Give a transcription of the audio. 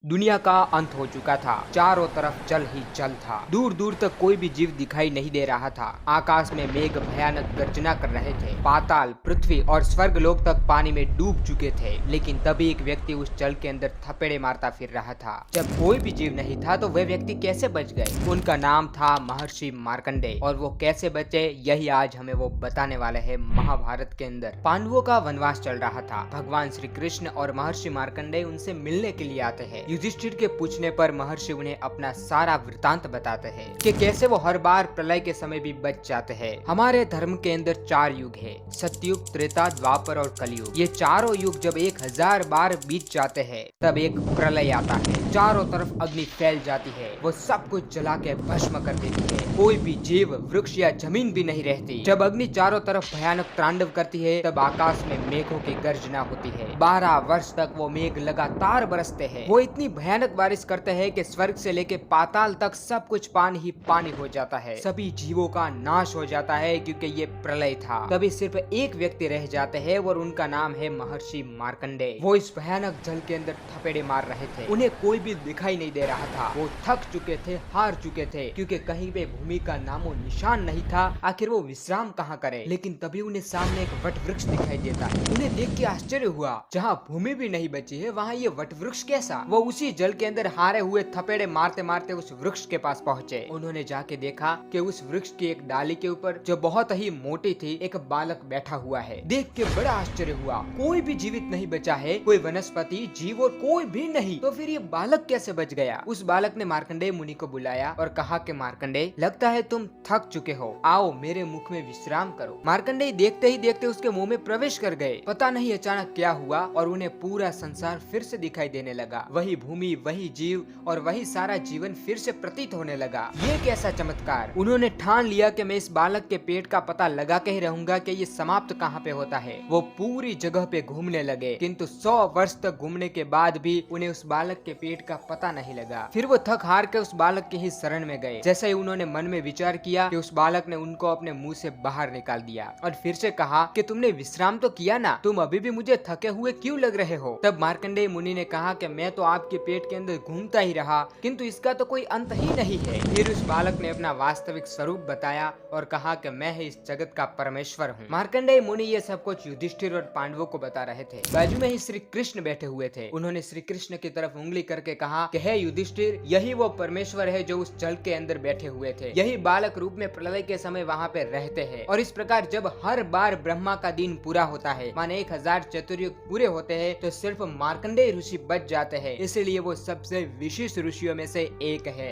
दुनिया का अंत हो चुका था। चारों तरफ जल ही जल था। दूर दूर तक कोई भी जीव दिखाई नहीं दे रहा था। आकाश में मेघ भयानक गर्जना कर रहे थे। पाताल, पृथ्वी और स्वर्ग लोक तक पानी में डूब चुके थे। लेकिन तभी एक व्यक्ति उस जल के अंदर थपेड़े मारता फिर रहा था। जब कोई भी जीव नहीं था तो वह व्यक्ति कैसे बच गए? उनका नाम था महर्षि मार्कंडेय। और वो कैसे बचे, यही आज हमें वो बताने वाले हैं। महाभारत के अंदर पांडवों का वनवास चल रहा था। भगवान श्री कृष्ण और महर्षि मार्कंडेय उनसे मिलने के लिए आते हैं। युधिष्ठिर के पूछने पर महर्षि उन्हें अपना सारा वृतांत बताते हैं कि कैसे वो हर बार प्रलय के समय भी बच जाते हैं। हमारे धर्म के अंदर 4 युग है, सतयुग, त्रेता, द्वापर और कलयुग। ये चारों युग जब 1000 बार बीत जाते हैं तब एक प्रलय आता है। चारों तरफ अग्नि फैल जाती है, वो सब कुछ जला के भस्म कर देती है। कोई भी जीव, वृक्ष या जमीन भी नहीं रहती। जब अग्नि चारों तरफ भयानक तांडव करती है तब आकाश में मेघों की गर्जना होती है। 12 वर्ष तक वो मेघ लगातार बरसते हैं। वो इतनी भयानक बारिश करते हैं कि स्वर्ग से लेके पाताल तक सब कुछ पानी ही पानी हो जाता है। सभी जीवों का नाश हो जाता है क्योंकि ये प्रलय था। तभी सिर्फ एक व्यक्ति रह जाते हैं और उनका नाम है महर्षि मार्कंडेय। वो इस भयानक जल के अंदर थपेड़े मार रहे थे। उन्हें कोई भी दिखाई नहीं दे रहा था। वो थक चुके थे, हार चुके थे, क्योंकि कहीं पे भूमि का नामो निशान नहीं था। आखिर वो विश्राम कहाँ करे? लेकिन तभी उन्हें सामने एक वट वृक्ष दिखाई देता है। उन्हें देख के आश्चर्य हुआ, जहाँ भूमि भी नहीं बची है वहाँ ये वट वृक्ष कैसा? वो उसी जल के अंदर हारे हुए थपेड़े मारते मारते उस वृक्ष के पास पहुँचे। उन्होंने जाके देखा कि उस वृक्ष की एक डाली के ऊपर, जो बहुत ही मोटी थी, एक बालक बैठा हुआ है। देख के बड़ा आश्चर्य हुआ। कोई भी जीवित नहीं बचा है, कोई वनस्पति, जीव और कोई भी नहीं। तो फिर ये बालक कैसे बच गया? उस बालक ने मार्कंडेय मुनि को बुलाया और कहा कि मार्कंडेय, लगता है तुम थक चुके हो, आओ मेरे मुख में विश्राम करो। मार्कंडेय देखते ही देखते उसके मुंह में प्रवेश कर गए। पता नहीं अचानक क्या हुआ और उन्हें पूरा संसार फिर से दिखाई देने लगा। वही भूमि, वही जीव और वही सारा जीवन फिर से प्रतीत होने लगा। ये कैसा चमत्कार! उन्होंने ठान लिया कि मैं इस बालक के पेट का पता लगा के ही रहूंगा कि ये समाप्त कहाँ पे होता है। वो पूरी जगह पे घूमने लगे, किंतु 100 वर्ष तक घूमने के बाद भी उन्हें उस बालक के पेट का पता नहीं लगा। फिर वो थक हार के उस बालक के ही शरण में गए। जैसे ही उन्होंने मन में विचार किया कि उस बालक ने उनको अपने मुंह से बाहर निकाल दिया और फिर से कहा कि तुमने विश्राम तो किया ना, तुम अभी भी मुझे थके हुए क्यों लग रहे हो? तब मार्कंडेय मुनि ने कहा कि मैं तो आपके पेट के अंदर घूमता ही रहा, किंतु इसका तो कोई अंत ही नहीं है। फिर उस बालक ने अपना वास्तविक स्वरूप बताया और कहा कि मैं ही इस जगत का परमेश्वर हूँ। मार्कंडेय मुनि ये सब कुछ युधिष्ठिर और पांडवों को बता रहे थे। बाजू में ही श्री कृष्ण बैठे हुए थे। उन्होंने श्री कृष्ण की तरफ उंगली करके कहा कि हे युधिष्ठिर, यही वो परमेश्वर है जो उस जल के अंदर बैठे हुए थे। यही बालक रूप में प्रलय के समय वहाँ पे रहते हैं। और इस प्रकार जब हर बार ब्रह्मा का दिन पूरा होता है, माने 1000 चतुर्युग पूरे होते हैं, तो सिर्फ मार्कंडेय ऋषि बच जाते हैं। इसलिए वो सबसे विशेष ऋषियों में से एक है।